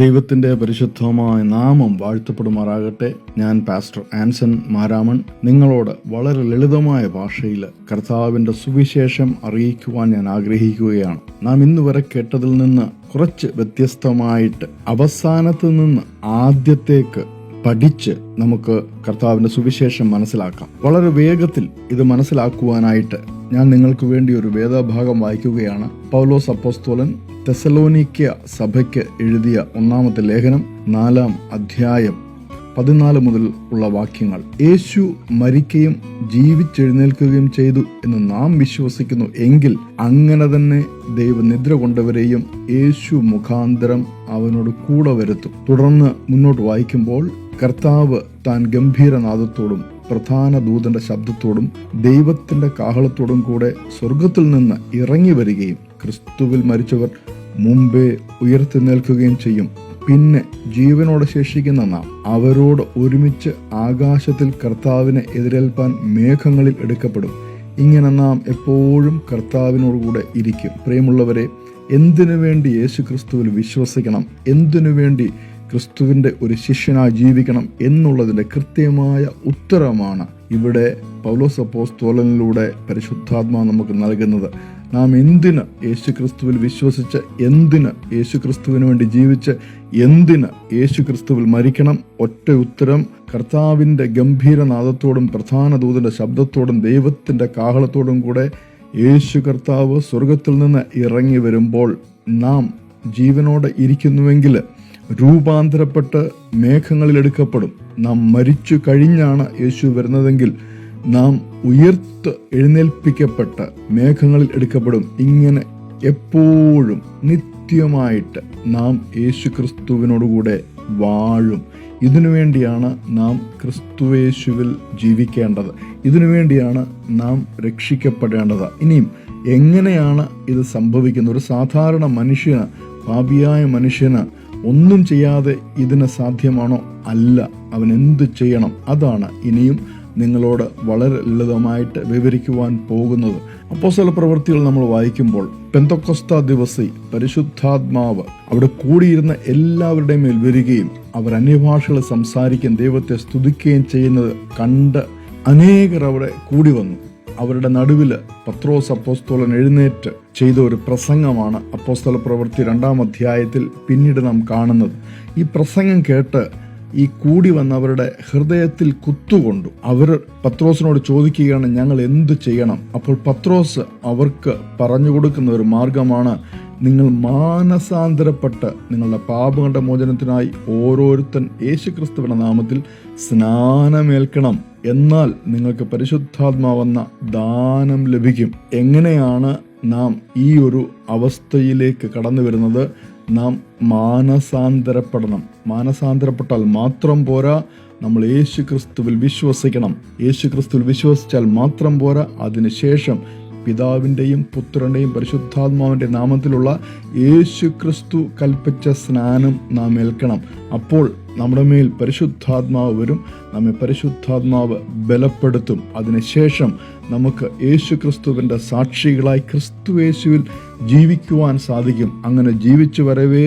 ദൈവത്തിൻ്റെ പരിശുദ്ധമായ നാമം വാഴ്ത്തപ്പെടുമാറാകട്ടെ. ഞാൻ പാസ്റ്റർ ആൻസൺ മാരാമൺ നിങ്ങളോട് വളരെ ലളിതമായ ഭാഷയിൽ കർത്താവിൻ്റെ സുവിശേഷം അറിയിക്കുവാൻ ഞാൻ ആഗ്രഹിക്കുകയാണ്. നാം ഇന്ന് വരെ കേട്ടതിൽ നിന്ന് കുറച്ച് വ്യത്യസ്തമായിട്ട് അവസാനത്ത് നിന്ന് ആദ്യത്തേക്ക് പഠിച്ച് നമുക്ക് കർത്താവിൻ്റെ സുവിശേഷം മനസ്സിലാക്കാം. വളരെ വേഗത്തിൽ ഇത് മനസ്സിലാക്കുവാനായിട്ട് ഞാൻ നിങ്ങൾക്ക് വേണ്ടി ഒരു വേദഭാഗം വായിക്കുകയാണ്. പൗലോസ് അപ്പോസ്തലൻ തെസലോനിക്യ സഭയ്ക്ക് എഴുതിയ ഒന്നാമത്തെ ലേഖനം 4-ാം അധ്യായം 14 മുതൽ ഉള്ള വാക്യങ്ങൾ. യേശു മരിക്കുകയും ജീവിച്ചെഴുന്നേൽക്കുകയും ചെയ്തു എന്ന് നാം വിശ്വസിക്കുന്നു എങ്കിൽ അങ്ങനെ തന്നെ ദൈവനിദ്ര കൊണ്ടവരെയും യേശു മുഖാന്തരം അവനോട് കൂടെ വരുത്തും. തുടർന്ന് മുന്നോട്ട് വായിക്കുമ്പോൾ കർത്താവ് താൻ ഗംഭീരനാദത്തോടും പ്രധാന ദൂതന്റെ ശബ്ദത്തോടും ദൈവത്തിന്റെ കാഹളത്തോടും കൂടെ സ്വർഗത്തിൽ നിന്ന് ഇറങ്ങി വരികയും ക്രിസ്തുവിൽ മരിച്ചവർ മുമ്പേ ഉയർത്തെഴുന്നേൽക്കുകയും ചെയ്യും. പിന്നെ ജീവനോടെ ശേഷിക്കുന്ന നാം അവരോട് ഒരുമിച്ച് ആകാശത്തിൽ കർത്താവിനെ എതിരേൽപ്പാൻ മേഘങ്ങളിൽ എടുക്കപ്പെടും. ഇങ്ങനെ നാം എപ്പോഴും കർത്താവിനോടുകൂടെ ഇരിക്കും. പ്രിയമുള്ളവരെ, എന്തിനു വേണ്ടി യേശു ക്രിസ്തുവിൽ വിശ്വസിക്കണം, എന്തിനു വേണ്ടി ക്രിസ്തുവിന്റെ ഒരു ശിഷ്യനായി ജീവിക്കണം എന്നുള്ളതിന്റെ കൃത്യമായ ഉത്തരമാണ് ഇവിടെ പൗലോസ് അപ്പോസ്തലനിലൂടെ പരിശുദ്ധാത്മാവ് നമുക്ക് നൽകുന്നത്. നാം എന്തിന് യേശു ക്രിസ്തുവിൽ വിശ്വസിച്ച്, എന്തിന് യേശു ക്രിസ്തുവിന് വേണ്ടി ജീവിച്ച്, എന്തിന് യേശു ക്രിസ്തുവിൽ മരിക്കണം? ഒറ്റ ഉത്തരം, കർത്താവിന്റെ ഗംഭീരനാദത്തോടും പ്രധാന ദൂതന്റെ ശബ്ദത്തോടും ദൈവത്തിന്റെ കാഹളത്തോടും കൂടെ യേശു കർത്താവ് സ്വർഗത്തിൽ നിന്ന് ഇറങ്ങി വരുമ്പോൾ നാം ജീവനോടെ ഇരിക്കുന്നുവെങ്കിൽ രൂപാന്തരപ്പെട്ട് മേഘങ്ങളിൽ എടുക്കപ്പെടും. നാം മരിച്ചു കഴിഞ്ഞാണ് യേശു വരുന്നതെങ്കിൽ നാം ഉയർത്ത് എഴുന്നേൽപ്പിക്കപ്പെട്ട് മേഘങ്ങളിൽ എടുക്കപ്പെടും. ഇങ്ങനെ എപ്പോഴും നിത്യമായിട്ട് നാം യേശു ക്രിസ്തുവിനോടുകൂടെ വാഴും. ഇതിനു വേണ്ടിയാണ് നാം ക്രിസ്തുയേശുവിൽ ജീവിക്കേണ്ടത്. ഇതിനു വേണ്ടിയാണ് നാം രക്ഷിക്കപ്പെടേണ്ടത്. ഇനിയും എങ്ങനെയാണ് ഇത് സംഭവിക്കുന്നത്? ഒരു സാധാരണ മനുഷ്യന്, പാപിയായ മനുഷ്യന് ഒന്നും ചെയ്യാതെ ഇതിന് സാധ്യമാണോ? അല്ല. അവൻ എന്ത് ചെയ്യണം? അതാണ് ഇനിയും നിങ്ങളോട് വളരെ ലളിതമായിട്ട് വിവരിക്കുവാൻ പോകുന്നത്. അപ്പോസ്തല പ്രവൃത്തികൾ നമ്മൾ വായിക്കുമ്പോൾ പെന്തക്കോസ്ത ദിവസി പരിശുദ്ധാത്മാവ് അവിടെ കൂടിയിരുന്ന എല്ലാവരുടെയും മേൽ വരികയും അവർ അന്യഭാഷകൾ സംസാരിക്കുകയും ദൈവത്തെ സ്തുതിക്കുകയും ചെയ്യുന്നത് കണ്ട് അനേകർ അവിടെ കൂടി വന്നു. അവരുടെ നടുവിൽ പത്രോസ് അപ്പോസ്തലൻ എഴുന്നേറ്റ് ചെയ്ത ഒരു പ്രസംഗമാണ് അപ്പോസ്തല പ്രവൃത്തി 2-ാം അധ്യായത്തിൽ പിന്നീട് നാം കാണുന്നത്. ഈ പ്രസംഗം കേട്ട് ഈ കൂടി വന്നവരുടെ ഹൃദയത്തിൽ കുത്തുകൊണ്ടു. അവർ പത്രോസിനോട് ചോദിക്കുകയാണ്, ഞങ്ങൾ എന്തു ചെയ്യണം? അപ്പോൾ പത്രോസ് അവർക്ക് പറഞ്ഞു കൊടുക്കുന്ന ഒരു മാർഗമാണ്, നിങ്ങൾ മാനസാന്തരപ്പെട്ട് നിങ്ങളുടെ പാപങ്ങളുടെ മോചനത്തിനായി ഓരോരുത്തൻ യേശുക്രിസ്തുവിന്റെ നാമത്തിൽ സ്നാനമേൽക്കണം. എന്നാൽ നിങ്ങൾക്ക് പരിശുദ്ധാത്മാവെന്ന ദാനം ലഭിക്കും. എങ്ങനെയാണ് നാം ഈ ഒരു അവസ്ഥയിലേക്ക് കടന്നു വരുന്നത്? നാം മാനസാന്തരപ്പെടണം. മാനസാന്തരപ്പെട്ടാൽ മാത്രം പോരാ, നമ്മൾ യേശു ക്രിസ്തുവിൽ വിശ്വസിക്കണം. യേശു ക്രിസ്തുവിൽ വിശ്വസിച്ചാൽ മാത്രം പോരാ, അതിനുശേഷം പിതാവിൻ്റെയും പുത്രൻ്റെയും പരിശുദ്ധാത്മാവിൻ്റെ നാമത്തിലുള്ള യേശു ക്രിസ്തു കൽപ്പിച്ച സ്നാനം നാം ഏൽക്കണം. അപ്പോൾ നമ്മുടെ മേൽ പരിശുദ്ധാത്മാവ് വരും, നമ്മെ പരിശുദ്ധാത്മാവ് ബലപ്പെടുത്തും. അതിനുശേഷം നമുക്ക് യേശു ക്രിസ്തുവിൻ്റെ സാക്ഷികളായി ക്രിസ്തു യേശുവിൽ ജീവിക്കുവാൻ സാധിക്കും. അങ്ങനെ ജീവിച്ചു വരവേ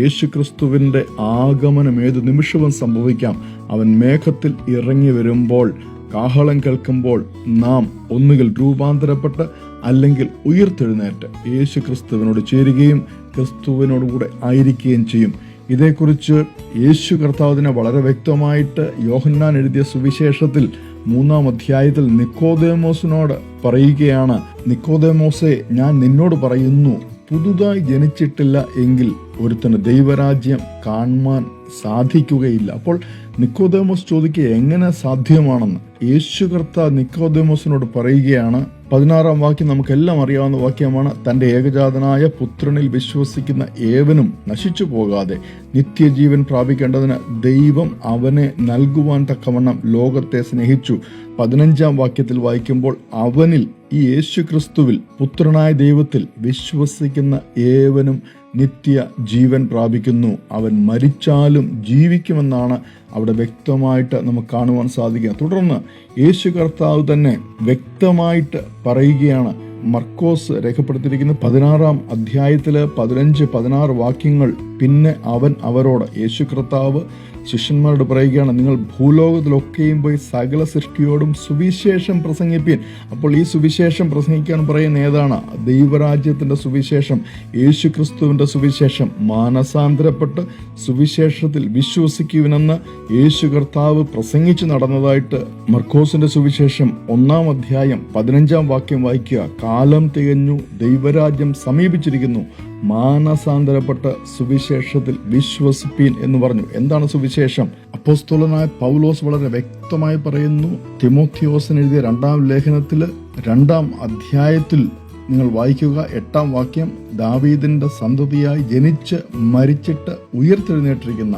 യേശു ക്രിസ്തുവിൻ്റെ ആഗമനം ഏതു നിമിഷവും സംഭവിക്കാം. അവൻ മേഘത്തിൽ ഇറങ്ങി വരുമ്പോൾ, കാഹളം കേൾക്കുമ്പോൾ നാം ഒന്നുകിൽ രൂപാന്തരപ്പെട്ട് അല്ലെങ്കിൽ ഉയർത്തെഴുന്നേറ്റ് യേശു ക്രിസ്തുവിനോട് ചേരുകയും ക്രിസ്തുവിനോടുകൂടെ ആയിരിക്കുകയും ചെയ്യും. ഇതേക്കുറിച്ച് യേശു കർത്താവിനെ വളരെ വ്യക്തമായിട്ട് യോഹന്നാൻ എഴുതിയ സുവിശേഷത്തിൽ 3-ാം അധ്യായത്തിൽ നിക്കോദേമോസിനോട് പറയുകയാണ്, നിക്കോദേമോസേ, ഞാൻ നിന്നോട് പറയുന്നു, പുതുതായി ജനിച്ചിട്ടില്ല എങ്കിൽ ഒരുത്തന് ദൈവരാജ്യം കാണുവാൻ സാധിക്കുകയില്ല. അപ്പോൾ നിക്കോദേമോസ് ചോദിക്കുക, എങ്ങനെ സാധ്യമാണെന്ന്? യേശു കർത്താവ് നിക്കോദേമോസിനോട് പറയുകയാണ്. 16-ാം വാക്യം നമുക്കെല്ലാം അറിയാവുന്ന വാക്യമാണ്, തൻ്റെ ഏകജാതനായ പുത്രനിൽ വിശ്വസിക്കുന്ന ഏവനും നശിച്ചു പോകാതെ നിത്യജീവൻ പ്രാപിക്കേണ്ടതിന് ദൈവം അവനെ നൽകുവാൻ തക്കവണ്ണം ലോകത്തെ സ്നേഹിച്ചു. 15-ാം വാക്യത്തിൽ വായിക്കുമ്പോൾ, അവനിൽ, ഈ യേശു ക്രിസ്തുവിൽ, പുത്രനായ ദൈവത്തിൽ വിശ്വസിക്കുന്ന ഏവനും നിത്യ ജീവൻ പ്രാപിക്കുന്നു. അവൻ മരിച്ചാലും ജീവിക്കുമെന്നാണ് അവിടെ വ്യക്തമായിട്ട് നമുക്ക് കാണുവാൻ സാധിക്കുക. തുടർന്ന് യേശു കർത്താവ് തന്നെ വ്യക്തമായിട്ട് പറയുകയാണ്. മർക്കോസ് രേഖപ്പെടുത്തിയിരിക്കുന്ന 16-ാം അധ്യായത്തില് 15-16 വാക്യങ്ങൾ പിന്നെ അവൻ അവരോട്, യേശു കർത്താവ് ശിഷ്യന്മാരോട് പറയുകയാണ്, നിങ്ങൾ ഭൂലോകത്തിലൊക്കെയും പോയി സകല സൃഷ്ടിയോടും സുവിശേഷം പ്രസംഗിപ്പീൻ. അപ്പോൾ ഈ സുവിശേഷം പ്രസംഗിക്കാൻ പറയുന്ന ഏതാണ്? ദൈവരാജ്യത്തിൻ്റെ സുവിശേഷം, യേശു ക്രിസ്തുവിൻ്റെ സുവിശേഷം. മാനസാന്തരപ്പെട്ട് സുവിശേഷത്തിൽ വിശ്വസിക്കുവിനെന്ന് യേശു കർത്താവ് പ്രസംഗിച്ചു നടന്നതായിട്ട് മർക്കോസിന്റെ സുവിശേഷം 1-ാം അധ്യായം 15-ാം വാക്യം വായിക്കുക. കാലം തികഞ്ഞു, ദൈവരാജ്യം സമീപിച്ചിരിക്കുന്നു, മാനസാന്തരപ്പെട്ട് സുവിശേഷത്തിൽ വിശ്വസിപ്പീൻ എന്ന് പറഞ്ഞു. എന്താണ് സുവിശേഷം? അപ്പോസ്തലനായ പൗലോസ് വളരെ വ്യക്തമായി പറയുന്നു. തിമോഥെയോസിന് എഴുതിയ 2-ാം ലേഖനത്തിൽ 2-ാം അധ്യായത്തിൽ നിങ്ങൾ വായിക്കുക, 8-ാം വാക്യം. ദാവീദിന്റെ സന്തതിയായി ജനിച്ച് മരിച്ചിട്ട് ഉയർത്തെഴുന്നേറ്റിരിക്കുന്ന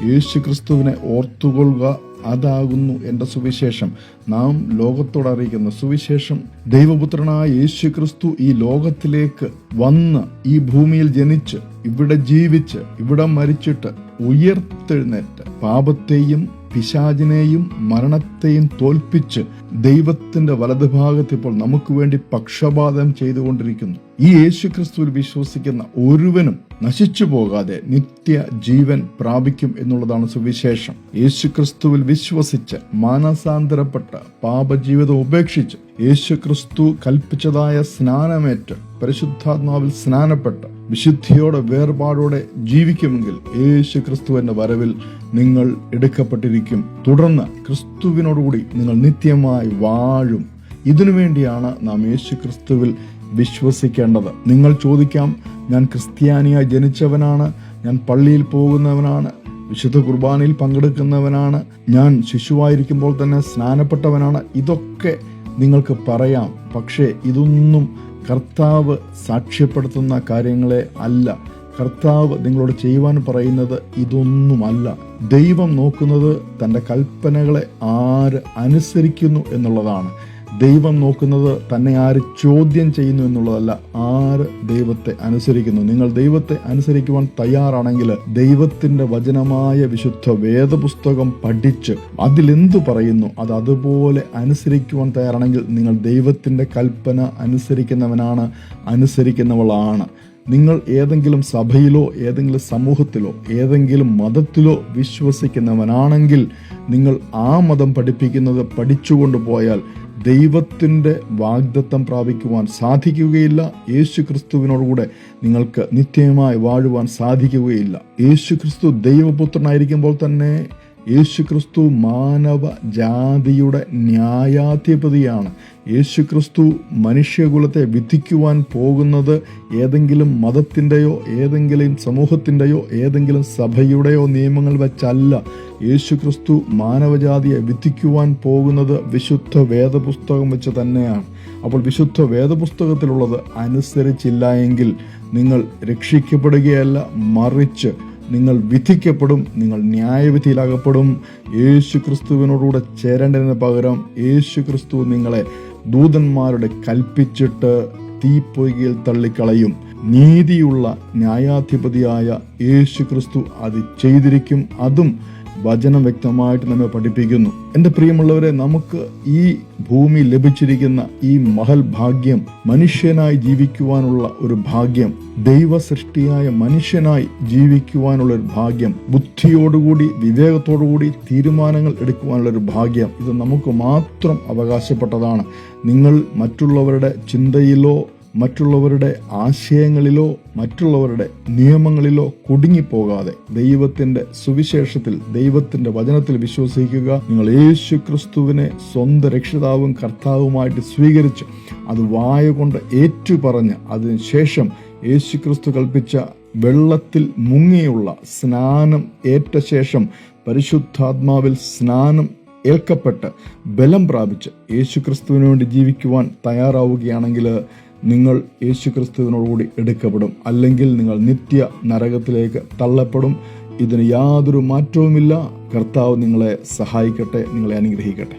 യേശു ക്രിസ്തുവിനെ ഓർത്തുകൊള്ളുക, അതാകുന്നു എൻ്റെ സുവിശേഷം. നാം ലോകത്തോട് അറിയിക്കുന്ന സുവിശേഷം, ദൈവപുത്രനായ യേശു ക്രിസ്തു ഈ ലോകത്തിലേക്ക് വന്ന് ഈ ഭൂമിയിൽ ജനിച്ച് ഇവിടെ ജീവിച്ച് ഇവിടെ മരിച്ചിട്ട് ഉയർത്തെഴുന്നേറ്റ് പാപത്തെയും പിശാചിനെയും മരണത്തെയും തോൽപ്പിച്ച് ദൈവത്തിന്റെ വലതുഭാഗത്ത് ഇപ്പോൾ നമുക്ക് വേണ്ടി പക്ഷപാതം ചെയ്തുകൊണ്ടിരിക്കുന്നു. ഈ യേശു ക്രിസ്തുവിൽ വിശ്വസിക്കുന്ന ഒരുവനും നശിച്ചു പോകാതെ നിത്യ ജീവൻ പ്രാപിക്കും എന്നുള്ളതാണ് സുവിശേഷം. യേശു ക്രിസ്തുവിൽ വിശ്വസിച്ച് മാനസാന്തരപ്പെട്ട് പാപജീവിതം ഉപേക്ഷിച്ച് യേശു ക്രിസ്തു കൽപ്പിച്ചതായ സ്നാനമേറ്റ് പരിശുദ്ധാത്മാവിൽ സ്നാനപ്പെട്ട് വിശുദ്ധിയോടെ വേർപാടോടെ ജീവിക്കുമെങ്കിൽ യേശു ക്രിസ്തുവിന്റെ വരവിൽ നിങ്ങൾ എടുക്കപ്പെട്ടിരിക്കും. തുടർന്ന് ക്രിസ്തുവിനോടുകൂടി നിങ്ങൾ നിത്യമായി വാഴും. ഇതിനു വേണ്ടിയാണ് നാം യേശു ക്രിസ്തുവിൽ വിശ്വസിക്കേണ്ടത്. നിങ്ങൾ ചോദിക്കാം, ഞാൻ ക്രിസ്ത്യാനിയായി ജനിച്ചവനാണ്, ഞാൻ പള്ളിയിൽ പോകുന്നവനാണ്, വിശുദ്ധ കുർബാനയിൽ പങ്കെടുക്കുന്നവനാണ്, ഞാൻ ശിശുവായിരിക്കുമ്പോൾ തന്നെ സ്നാനപ്പെട്ടവനാണ്. ഇതൊക്കെ നിങ്ങൾക്ക് പറയാം. പക്ഷേ ഇതൊന്നും കർത്താവ് സാക്ഷ്യപ്പെടുത്തുന്ന കാര്യങ്ങളെ അല്ല. കർത്താവ് നിങ്ങളോട് ചെയ്യുവാൻ പറയുന്നത് ഇതൊന്നുമല്ല. ദൈവം നോക്കുന്നത് തൻ്റെ കൽപ്പനകളെ ആര് അനുസരിക്കുന്നു എന്നുള്ളതാണ്. ദൈവം നോക്കുന്നത് തന്നെ ആര് ചോദ്യം ചെയ്യുന്നു എന്നുള്ളതല്ല, ആര് ദൈവത്തെ അനുസരിക്കുന്നു. നിങ്ങൾ ദൈവത്തെ അനുസരിക്കുവാൻ തയ്യാറാണെങ്കിൽ ദൈവത്തിന്റെ വചനമായ വിശുദ്ധ വേദപുസ്തകം പഠിച്ച് അതിലെന്തു പറയുന്നു അത് അതുപോലെ അനുസരിക്കുവാൻ തയ്യാറാണെങ്കിൽ നിങ്ങൾ ദൈവത്തിന്റെ കൽപ്പന അനുസരിക്കുന്നവനാണ്, അനുസരിക്കുന്നവളാണ്. നിങ്ങൾ ഏതെങ്കിലും സഭയിലോ ഏതെങ്കിലും സമൂഹത്തിലോ ഏതെങ്കിലും മതത്തിലോ വിശ്വസിക്കുന്നവനാണെങ്കിൽ നിങ്ങൾ ആ മതം പഠിപ്പിക്കുന്നത് പഠിച്ചുകൊണ്ട് പോയാൽ ദൈവത്തിൻ്റെ വാഗ്ദത്തം പ്രാപിക്കുവാൻ സാധിക്കുകയില്ല. യേശു ക്രിസ്തുവിനോടുകൂടെ നിങ്ങൾക്ക് നിത്യമായി വാഴുവാൻ സാധിക്കുകയില്ല. യേശു ക്രിസ്തു ദൈവപുത്രനായിരിക്കുമ്പോൾ തന്നെ യേശു ക്രിസ്തു മാനവ ജാതിയുടെ ന്യായാധിപതിയാണ്. യേശു ക്രിസ്തു മനുഷ്യകുലത്തെ വിധിക്കുവാൻ പോകുന്നത് ഏതെങ്കിലും മതത്തിൻ്റെയോ ഏതെങ്കിലും സമൂഹത്തിൻ്റെയോ ഏതെങ്കിലും സഭയുടെയോ നിയമങ്ങൾ വെച്ചല്ല. യേശു ക്രിസ്തു മാനവജാതിയെ വിധിക്കുവാൻ പോകുന്നത് വിശുദ്ധ വേദപുസ്തകം വെച്ച് തന്നെയാണ്. അപ്പോൾ വിശുദ്ധ വേദപുസ്തകത്തിലുള്ളത് അനുസരിച്ചില്ല എങ്കിൽ നിങ്ങൾ രക്ഷിക്കപ്പെടുകയല്ല, മറിച്ച് നിങ്ങൾ വിധിക്കപ്പെടും, നിങ്ങൾ ന്യായവിധിയിലാകപ്പെടും. യേശു ക്രിസ്തുവിനോടുകൂടെ ചേരേണ്ടതിന് പകരം യേശു ക്രിസ്തു നിങ്ങളെ ദൂതന്മാരുടെ കൽപ്പിച്ചിട്ട് തീപ്പൊയ്കയിൽ തള്ളിക്കളയും. നീതിയുള്ള ന്യായാധിപതിയായ യേശു ക്രിസ്തു അത് ചെയ്തിരിക്കും. അതും വചനം വ്യക്തമായിട്ട് നമ്മെ പഠിപ്പിക്കുന്നു. എൻ്റെ പ്രിയമുള്ളവരെ, നമുക്ക് ഈ ഭൂമി ലഭിച്ചിരിക്കുന്ന ഈ മഹൽ ഭാഗ്യം, മനുഷ്യനായി ജീവിക്കുവാനുള്ള ഒരു ഭാഗ്യം, ദൈവ സൃഷ്ടിയായ മനുഷ്യനായി ജീവിക്കുവാനുള്ള ഒരു ഭാഗ്യം, ബുദ്ധിയോടുകൂടി വിവേകത്തോടുകൂടി തീരുമാനങ്ങൾ എടുക്കുവാനുള്ള ഒരു ഭാഗ്യം, ഇത് നമുക്ക് മാത്രം അവകാശപ്പെട്ടതാണ്. നിങ്ങൾ മറ്റുള്ളവരുടെ ചിന്തയിലോ മറ്റുള്ളവരുടെ ആശയങ്ങളിലോ മറ്റുള്ളവരുടെ നിയമങ്ങളിലോ കുടുങ്ങിപ്പോകാതെ ദൈവത്തിന്റെ സുവിശേഷത്തിൽ ദൈവത്തിന്റെ വചനത്തിൽ വിശ്വസിക്കുക. നിങ്ങൾ യേശു ക്രിസ്തുവിനെ സ്വന്തം രക്ഷിതാവും കർത്താവുമായിട്ട് സ്വീകരിച്ച് അത് വായ കൊണ്ട് ഏറ്റുപറഞ്ഞ് അതിനുശേഷം യേശു ക്രിസ്തു കൽപ്പിച്ച വെള്ളത്തിൽ മുങ്ങിയുള്ള സ്നാനം ഏറ്റ ശേഷം പരിശുദ്ധാത്മാവിൽ സ്നാനം ഏൽക്കപ്പെട്ട് ബലം പ്രാപിച്ച് യേശു ക്രിസ്തുവിന് വേണ്ടി ജീവിക്കുവാൻ തയ്യാറാവുകയാണെങ്കിൽ നിങ്ങൾ യേശു ക്രിസ്തുവിനോടുകൂടി എടുക്കപ്പെടും. അല്ലെങ്കിൽ നിങ്ങൾ നിത്യ നരകത്തിലേക്ക് തള്ളപ്പെടും. ഇതിന് യാതൊരു മാറ്റവുമില്ല. കർത്താവ് നിങ്ങളെ സഹായിക്കട്ടെ, നിങ്ങളെ അനുഗ്രഹിക്കട്ടെ.